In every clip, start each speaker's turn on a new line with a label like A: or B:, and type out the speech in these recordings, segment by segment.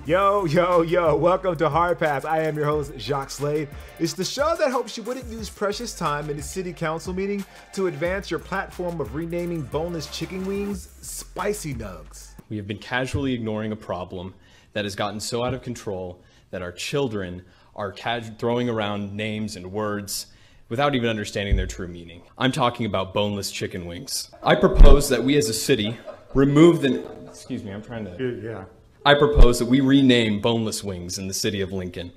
A: Yo, welcome to Hard Pass. I am your host, Jacques Slade. It's the show that hopes you wouldn't use precious time in a city council meeting to advance your platform of renaming boneless chicken wings Spicy Nugs.
B: We have been casually ignoring a problem that has gotten so out of control that our children are throwing around names and words without even understanding their true meaning. I'm talking about boneless chicken wings. I propose that we as a city remove the... Excuse me, I'm trying to...
A: Yeah.
B: I propose that we rename boneless wings in the city of Lincoln.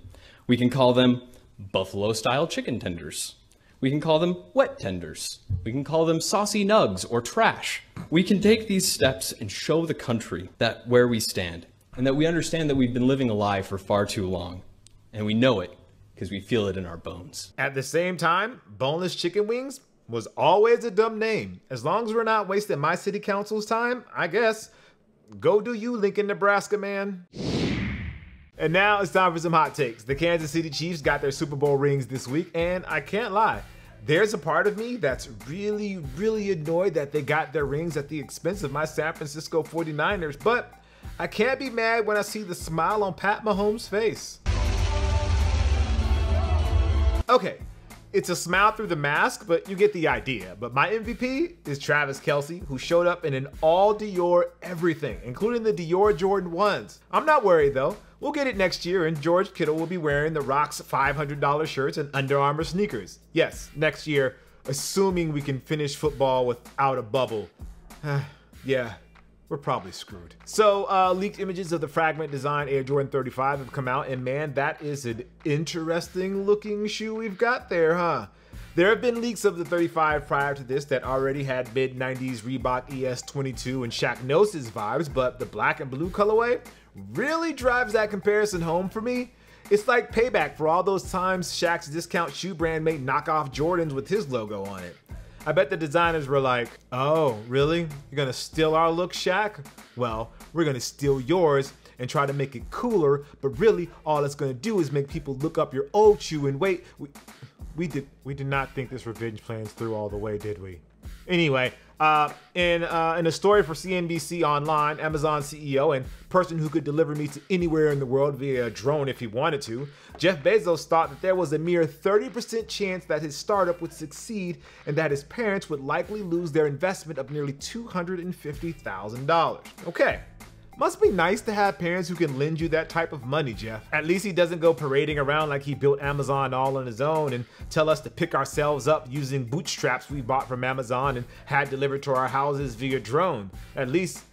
B: We can call them buffalo-style chicken tenders. We can call them wet tenders. We can call them saucy nugs or trash. We can take these steps and show the country that where we stand and that we understand that we've been living a lie for far too long. And we know it because we feel it in our bones.
A: At the same time, boneless chicken wings was always a dumb name. As long as we're not wasting my city council's time, I guess. Go do you, Lincoln, Nebraska, man. And now it's time for some hot takes. The Kansas City Chiefs got their Super Bowl rings this week, and I can't lie, there's a part of me that's really annoyed that they got their rings at the expense of my San Francisco 49ers, but I can't be mad when I see the smile on Pat Mahomes' face. Okay, it's a smile through the mask, but you get the idea. But my MVP is Travis Kelce, who showed up in an all Dior everything, including the Dior Jordan 1s. I'm not worried though. We'll get it next year, and George Kittle will be wearing the Rock's $500 shirts and Under Armour sneakers. Yes, next year, assuming we can finish football without a bubble. Yeah, we're probably screwed. So leaked images of the Fragment Design Air Jordan 35 have come out, and man, that is an interesting looking shoe we've got there, huh? There have been leaks of the 35 prior to this that already had mid-90s Reebok ES22 and Shaq Gnosis vibes, but the black and blue colorway really drives that comparison home for me. It's like payback for all those times Shaq's discount shoe brand made knockoff Jordans with his logo on it. I bet the designers were like, oh, really? You're gonna steal our look, Shaq? Well, we're gonna steal yours and try to make it cooler, but really all it's gonna do is make people look up your old shoe and wait. We did not think this revenge plan's through all the way, did we? Anyway, in a story for CNBC Online, Amazon CEO and person who could deliver me to anywhere in the world via a drone if he wanted to, Jeff Bezos thought that there was a mere 30% chance that his startup would succeed and that his parents would likely lose their investment of nearly $250,000. Okay. Must be nice to have parents who can lend you that type of money, Jeff. At least he doesn't go parading around like he built Amazon all on his own and tell us to pick ourselves up using bootstraps we bought from Amazon and had delivered to our houses via drone. At least,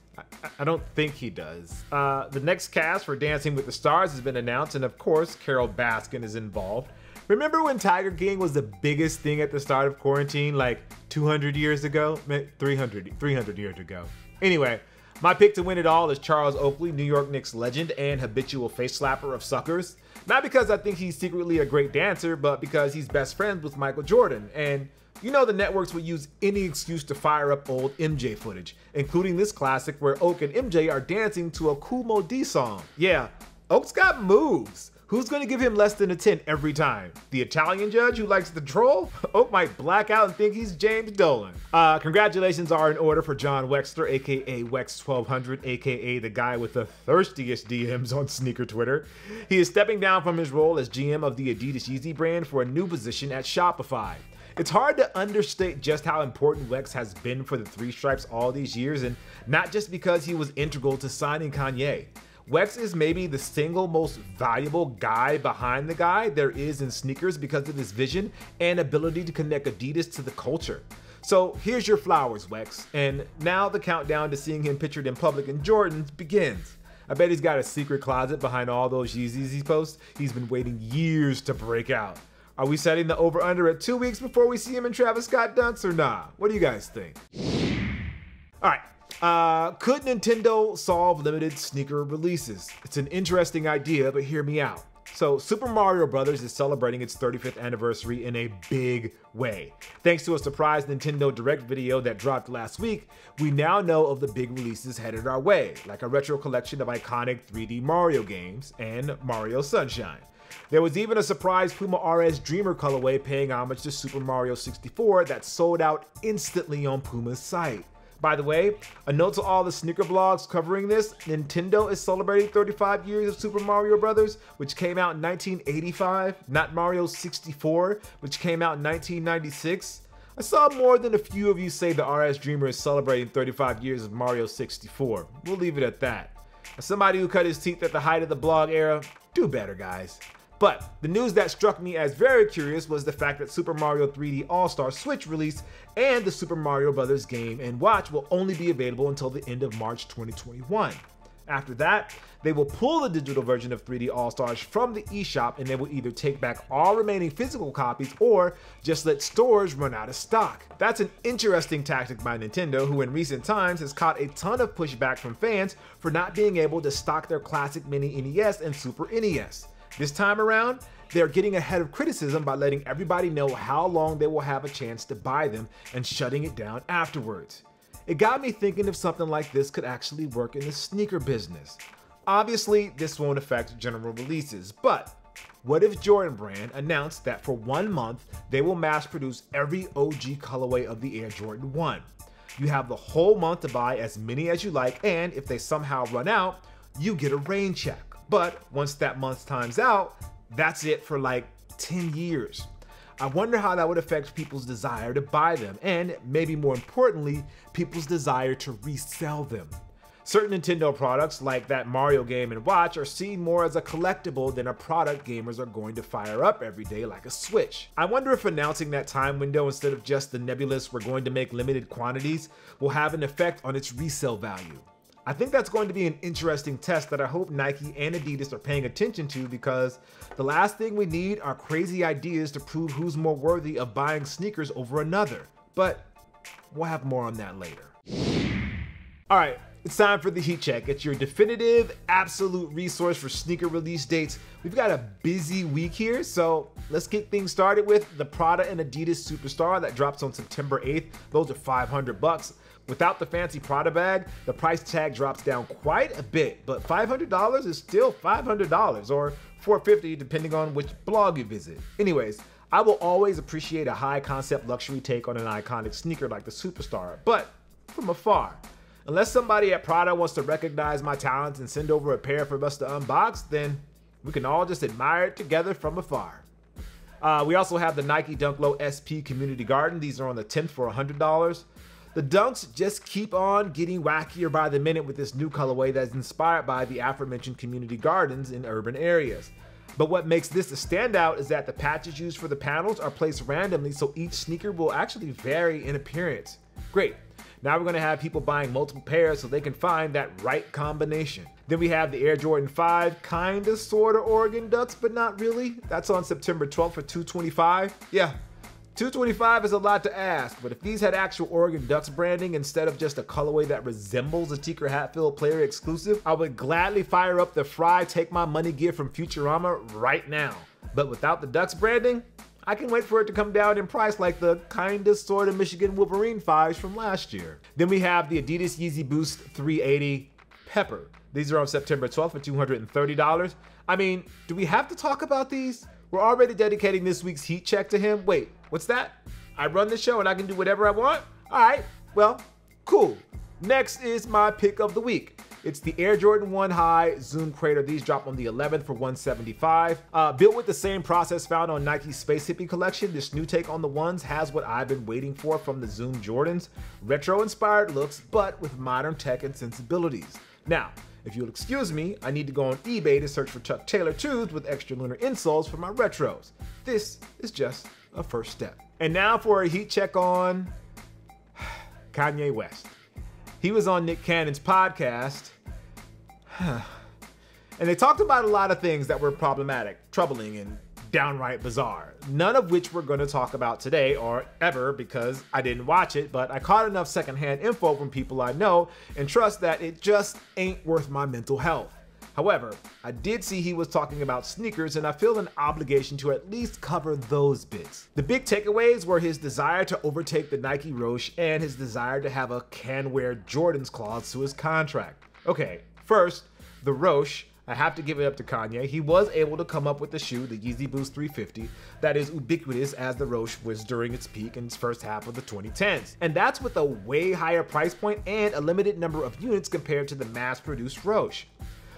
A: I don't think he does. The next cast for Dancing with the Stars has been announced, and of course, Carol Baskin is involved. Remember when Tiger King was the biggest thing at the start of quarantine, like 200 years ago? 300 years ago. Anyway, my pick to win it all is Charles Oakley, New York Knicks legend and habitual face slapper of suckers. Not because I think he's secretly a great dancer, but because he's best friends with Michael Jordan. And you know the networks would use any excuse to fire up old MJ footage, including this classic where Oak and MJ are dancing to a Kool Moe Dee song. Yeah, Oak's got moves. Who's gonna give him less than a 10 every time? The Italian judge who likes the troll? Oak might black out and think he's James Dolan. Congratulations are in order for John Wexler, aka Wex1200, aka the guy with the thirstiest DMs on sneaker Twitter. He is stepping down from his role as GM of the Adidas Yeezy brand for a new position at Shopify. It's hard to understate just how important Wex has been for the Three Stripes all these years, and not just because he was integral to signing Kanye. Wex is maybe the single most valuable guy behind the guy there is in sneakers because of his vision and ability to connect Adidas to the culture. So here's your flowers, Wex. And now the countdown to seeing him pictured in public in Jordans begins. I bet he's got a secret closet behind all those Yeezys he posts. He's been waiting years to break out. Are we setting the over-under at 2 weeks before we see him in Travis Scott dunks or nah? What do you guys think? All right. Could Nintendo solve limited sneaker releases? It's an interesting idea, but hear me out. So Super Mario Bros. Is celebrating its 35th anniversary in a big way. Thanks to a surprise Nintendo Direct video that dropped last week, we now know of the big releases headed our way, like a retro collection of iconic 3D Mario games and Mario Sunshine. There was even a surprise Puma RS Dreamer colorway paying homage to Super Mario 64 that sold out instantly on Puma's site. By the way, a note to all the sneaker blogs covering this, Nintendo is celebrating 35 years of Super Mario Bros., which came out in 1985, not Mario 64, which came out in 1996. I saw more than a few of you say the RS Dreamer is celebrating 35 years of Mario 64. We'll leave it at that. As somebody who cut his teeth at the height of the blog era, do better, guys. But the news that struck me as very curious was the fact that Super Mario 3D All-Star Switch release and the Super Mario Bros. Game and watch will only be available until the end of March 2021. After that, they will pull the digital version of 3D All-Stars from the eShop and they will either take back all remaining physical copies or just let stores run out of stock. That's an interesting tactic by Nintendo, who in recent times has caught a ton of pushback from fans for not being able to stock their classic Mini NES and Super NES. This time around, they're getting ahead of criticism by letting everybody know how long they will have a chance to buy them and shutting it down afterwards. It got me thinking if something like this could actually work in the sneaker business. Obviously, this won't affect general releases, but what if Jordan Brand announced that for 1 month, they will mass produce every OG colorway of the Air Jordan 1? You have the whole month to buy as many as you like, and if they somehow run out, you get a rain check. But once that month's time's out, that's it for like 10 years. I wonder how that would affect people's desire to buy them, and maybe more importantly, people's desire to resell them. Certain Nintendo products, like that Mario game and watch, are seen more as a collectible than a product gamers are going to fire up every day like a Switch. I wonder if announcing that time window instead of just the nebulous "we're going to make limited quantities" will have an effect on its resale value. I think that's going to be an interesting test that I hope Nike and Adidas are paying attention to, because the last thing we need are crazy ideas to prove who's more worthy of buying sneakers over another. But we'll have more on that later. All right, it's time for the Heat Check. It's your definitive, absolute resource for sneaker release dates. We've got a busy week here, so let's get things started with the Prada and Adidas Superstar that drops on September 8th. Those are $500. Without the fancy Prada bag, the price tag drops down quite a bit, but $500 is still $500, or $450 depending on which blog you visit. Anyways, I will always appreciate a high concept luxury take on an iconic sneaker like the Superstar, but from afar. Unless somebody at Prada wants to recognize my talents and send over a pair for us to unbox, then we can all just admire it together from afar. We also have the Nike Dunk Low SP Community Garden. These are on the 10th for $100. The Dunks just keep on getting wackier by the minute with this new colorway that's inspired by the aforementioned community gardens in urban areas. But what makes this a standout is that the patches used for the panels are placed randomly, so each sneaker will actually vary in appearance. Great. Now we're going to have people buying multiple pairs so they can find that right combination. Then we have the Air Jordan 5, kinda sorta Oregon Ducks, but not really. That's on September 12th for $225. Yeah. $225 is a lot to ask, but if these had actual Oregon Ducks branding instead of just a colorway that resembles a Tinker Hatfield player exclusive, I would gladly fire up the Fry Take My Money gift from Futurama right now. But without the Ducks branding, I can wait for it to come down in price like the kinda sorta Michigan Wolverine 5s from last year. Then we have the Adidas Yeezy Boost 380 Pepper. These are on September 12th for $230. I mean, do we have to talk about these? We're already dedicating this week's Heat Check to him. Wait, what's that? I run the show and I can do whatever I want? All right, well, cool. Next is my pick of the week. It's the Air Jordan 1 High Zoom Crater. These drop on the 11th for $175. Built with the same process found on Nike's Space Hippie collection, this new take on the ones has what I've been waiting for from the Zoom Jordans. Retro-inspired looks, but with modern tech and sensibilities. Now, if you'll excuse me, I need to go on eBay to search for Chuck Taylor 2s with extra lunar insoles for my retros. This is just a first step. And now for a Heat Check on Kanye West. He was on Nick Cannon's podcast, and they talked about a lot of things that were problematic, troubling, and downright bizarre. None of which we're going to talk about today or ever because I didn't watch it, but I caught enough secondhand info from people I know and trust that it just ain't worth my mental health. However, I did see he was talking about sneakers, and I feel an obligation to at least cover those bits. The big takeaways were his desire to overtake the Nike Roche and his desire to have a can-wear Jordans clause to his contract. Okay, first, the Roche. I have to give it up to Kanye. He was able to come up with the shoe, the Yeezy Boost 350, that is ubiquitous as the Roche was during its peak in its first half of the 2010s. And that's with a way higher price point and a limited number of units compared to the mass-produced Roche.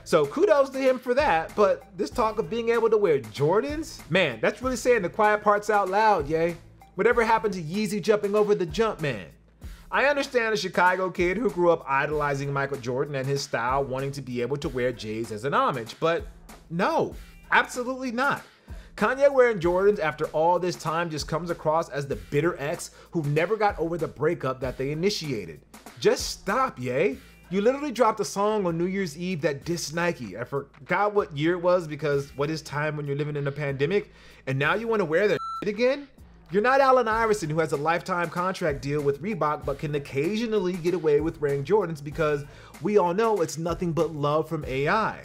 A: So kudos to him for that, but this talk of being able to wear Jordans? Man, that's really saying the quiet parts out loud, yay. Whatever happened to Yeezy jumping over the jump man? I understand a Chicago kid who grew up idolizing Michael Jordan and his style wanting to be able to wear J's as an homage, but no, absolutely not. Kanye wearing Jordans after all this time just comes across as the bitter ex who never got over the breakup that they initiated. Just stop, yay. You literally dropped a song on New Year's Eve that dissed Nike. I forgot what year it was because what is time when you're living in a pandemic? And now you want to wear their shit again? You're not Allen Iverson, who has a lifetime contract deal with Reebok but can occasionally get away with wearing Jordans because we all know it's nothing but love from AI.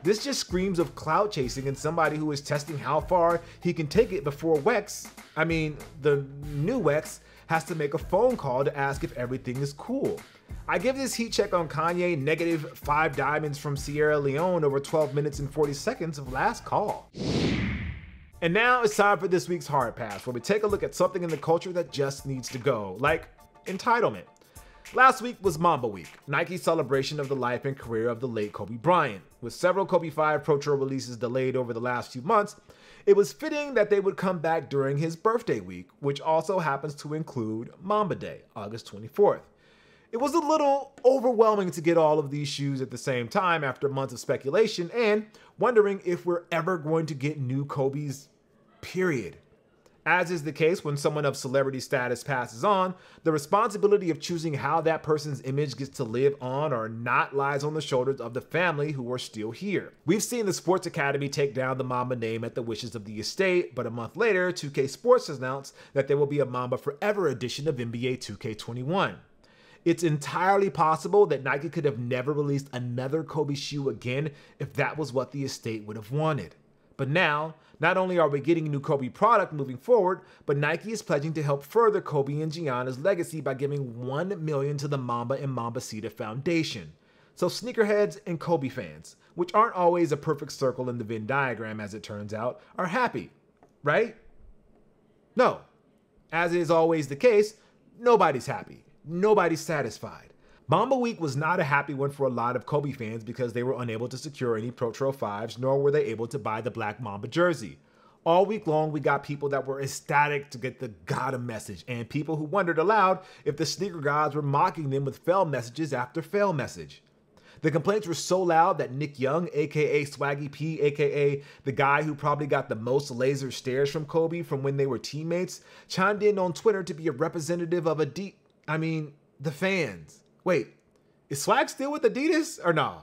A: This just screams of clout chasing and somebody who is testing how far he can take it before the new Wex, has to make a phone call to ask if everything is cool. I give this heat check on Kanye -5 diamonds from Sierra Leone over 12 minutes and 40 seconds of last call. And now it's time for this week's Hard Pass, where we take a look at something in the culture that just needs to go, like entitlement. Last week was Mamba week, Nike's celebration of the life and career of the late Kobe Bryant. With several Kobe 5 Pro Tour releases delayed over the last few months, it was fitting that they would come back during his birthday week, which also happens to include Mamba Day, August 24th. It was a little overwhelming to get all of these shoes at the same time after months of speculation and wondering if we're ever going to get new Kobes, period. As is the case when someone of celebrity status passes on, the responsibility of choosing how that person's image gets to live on or not lies on the shoulders of the family who are still here. We've seen the Sports Academy take down the Mamba name at the wishes of the estate, but a month later, 2K Sports announced that there will be a Mamba Forever edition of NBA 2K21. It's entirely possible that Nike could have never released another Kobe shoe again if that was what the estate would have wanted. But now, not only are we getting new Kobe product moving forward, but Nike is pledging to help further Kobe and Gianna's legacy by giving $1 million to the Mamba and Mambacita Foundation. So sneakerheads and Kobe fans, which aren't always a perfect circle in the Venn diagram as it turns out, are happy, right? No. As is always the case, nobody's happy. Nobody's satisfied. Mamba Week was not a happy one for a lot of Kobe fans because they were unable to secure any Pro Trail 5s, nor were they able to buy the black Mamba jersey. All week long, we got people that were ecstatic to get the got him message, and people who wondered aloud if the sneaker gods were mocking them with fail messages after fail message. The complaints were so loud that Nick Young, aka Swaggy P, aka the guy who probably got the most laser stares from Kobe from when they were teammates, chimed in on Twitter to be a representative of the fans. Wait, is Swag still with Adidas or no?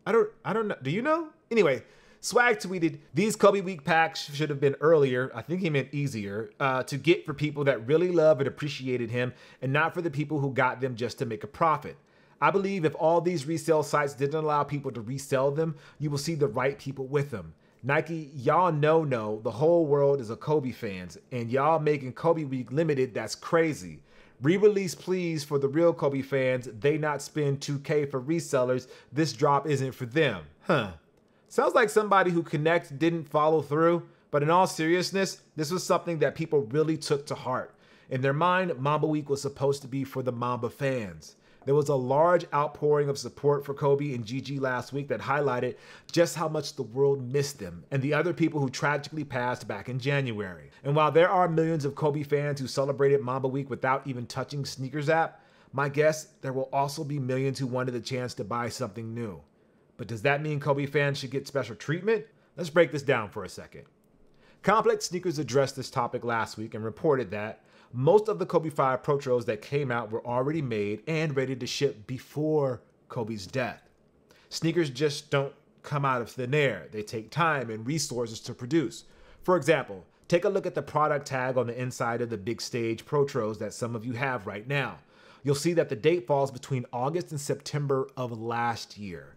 A: I don't know. Do you know? Anyway, Swag tweeted, "These Kobe Week packs should have been earlier," I think he meant easier, "to get for people that really love and appreciated him and not for the people who got them just to make a profit. I believe if all these resale sites didn't allow people to resell them, you will see the right people with them. Nike, y'all know the whole world is a Kobe fans, and y'all making Kobe Week limited, that's crazy. Re-release please for the real Kobe fans, they not spend 2K for resellers, this drop isn't for them." Sounds like somebody who Connect didn't follow through, but in all seriousness, this was something that people really took to heart. In their mind, Mamba Week was supposed to be for the Mamba fans. There was a large outpouring of support for Kobe and Gigi last week that highlighted just how much the world missed them and the other people who tragically passed back in January. And while there are millions of Kobe fans who celebrated Mamba Week without even touching Sneakers app, my guess, there will also be millions who wanted the chance to buy something new. But does that mean Kobe fans should get special treatment? Let's break this down for a second. Complex Sneakers addressed this topic last week and reported that most of the Kobe 5 Pro Trails that came out were already made and ready to ship before Kobe's death. Sneakers just don't come out of thin air. They take time and resources to produce. For example, take a look at the product tag on the inside of the Big Stage Pro Trails that some of you have right now. You'll see that the date falls between August and September of last year.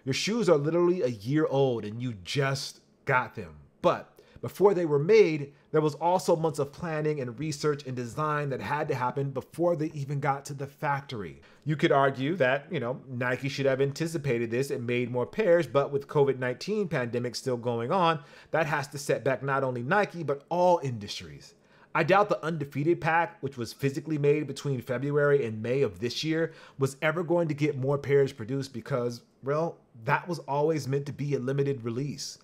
A: Your shoes are literally a year old and you just got them. But before they were made, there was also months of planning and research and design that had to happen before they even got to the factory. You could argue that, Nike should have anticipated this and made more pairs, but with COVID-19 pandemic still going on, that has to set back not only Nike, but all industries. I doubt the Undefeated pack, which was physically made between February and May of this year, was ever going to get more pairs produced because, well, that was always meant to be a limited release.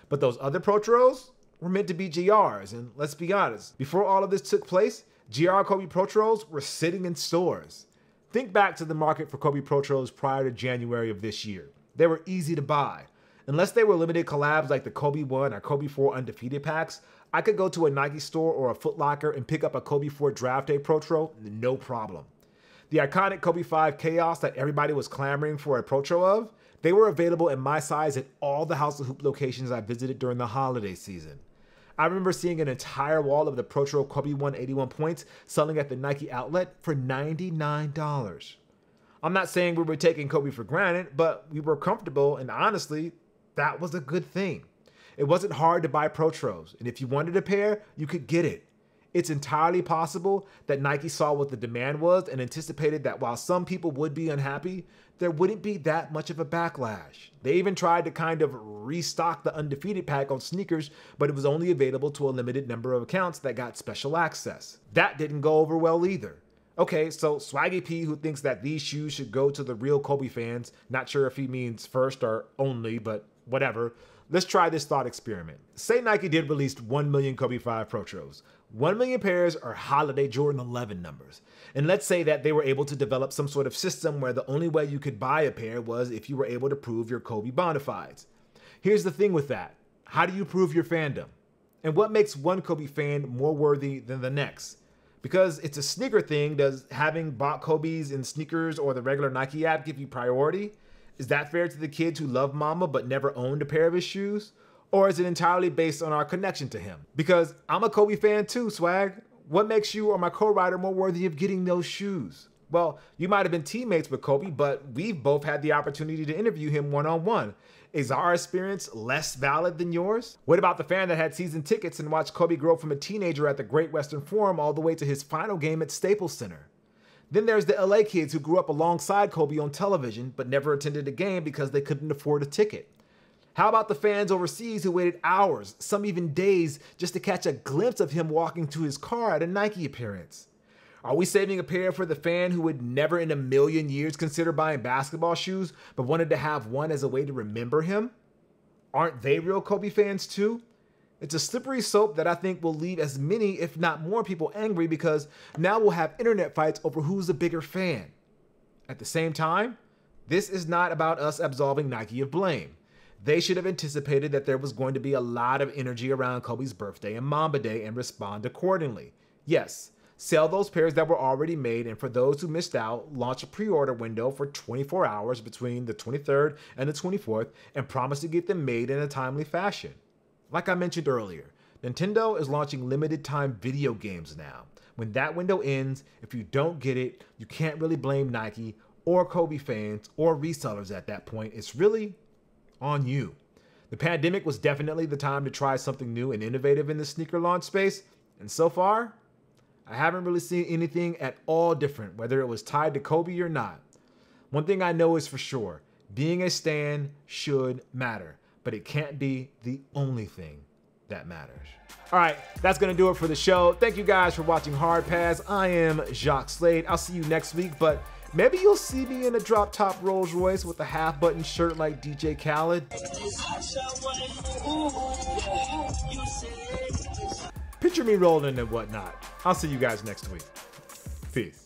A: But those other Protros were meant to be GRs, and let's be honest, before all of this took place, GR Kobe Protros were sitting in stores. Think back to the market for Kobe Protros prior to January of this year. They were easy to buy. Unless they were limited collabs like the Kobe 1 or Kobe 4 Undefeated packs, I could go to a Nike store or a Foot Locker and pick up a Kobe 4 Draft Day Protro, no problem. The iconic Kobe 5 Chaos that everybody was clamoring for a Protro of, they were available in my size at all the House of Hoop locations I visited during the holiday season. I remember seeing an entire wall of the Protro Kobe 181 points selling at the Nike outlet for $99. I'm not saying we were taking Kobe for granted, but we were comfortable, and honestly, that was a good thing. It wasn't hard to buy Protros, and if you wanted a pair, you could get it. It's entirely possible that Nike saw what the demand was and anticipated that while some people would be unhappy, there wouldn't be that much of a backlash. They even tried to kind of restock the Undefeated pack on sneakers, but it was only available to a limited number of accounts that got special access. That didn't go over well either. Okay, so Swaggy P, who thinks that these shoes should go to the real Kobe fans, not sure if he means first or only, but whatever. Let's try this thought experiment. Say Nike did release 1 million Kobe 5 Protros. 1 million pairs are holiday Jordan 11 numbers. And let's say that they were able to develop some sort of system where the only way you could buy a pair was if you were able to prove your Kobe bona fides. Here's the thing with that. How do you prove your fandom? And what makes one Kobe fan more worthy than the next? Because it's a sneaker thing, does having bought Kobe's in sneakers or the regular Nike app give you priority? Is that fair to the kids who love Mamba but never owned a pair of his shoes? Or is it entirely based on our connection to him? Because I'm a Kobe fan too, Swag. What makes you or my co-writer more worthy of getting those shoes? Well, you might have been teammates with Kobe, but we've both had the opportunity to interview him one-on-one. Is our experience less valid than yours? What about the fan that had season tickets and watched Kobe grow from a teenager at the Great Western Forum all the way to his final game at Staples Center? Then there's the LA kids who grew up alongside Kobe on television but never attended a game because they couldn't afford a ticket. How about the fans overseas who waited hours, some even days, just to catch a glimpse of him walking to his car at a Nike appearance? Are we saving a pair for the fan who would never in a million years consider buying basketball shoes but wanted to have one as a way to remember him? Aren't they real Kobe fans too? It's a slippery slope that I think will leave as many, if not more, people angry because now we'll have internet fights over who's the bigger fan. At the same time, this is not about us absolving Nike of blame. They should have anticipated that there was going to be a lot of energy around Kobe's birthday and Mamba Day and respond accordingly. Yes, sell those pairs that were already made, and for those who missed out, launch a pre-order window for 24 hours between the 23rd and the 24th and promise to get them made in a timely fashion. Like I mentioned earlier, Nintendo is launching limited time video games now. When that window ends, if you don't get it, you can't really blame Nike or Kobe fans or resellers at that point. It's really on you. The pandemic was definitely the time to try something new and innovative in the sneaker launch space, and so far, I haven't really seen anything at all different, whether it was tied to Kobe or not. One thing I know is for sure, being a stan should matter, but it can't be the only thing that matters. All right, that's gonna do it for the show. Thank you guys for watching Hard Pass. I am Jacques Slade. I'll see you next week, but maybe you'll see me in a drop top Rolls Royce with a half button shirt like DJ Khaled. Picture me rolling and whatnot. I'll see you guys next week. Peace.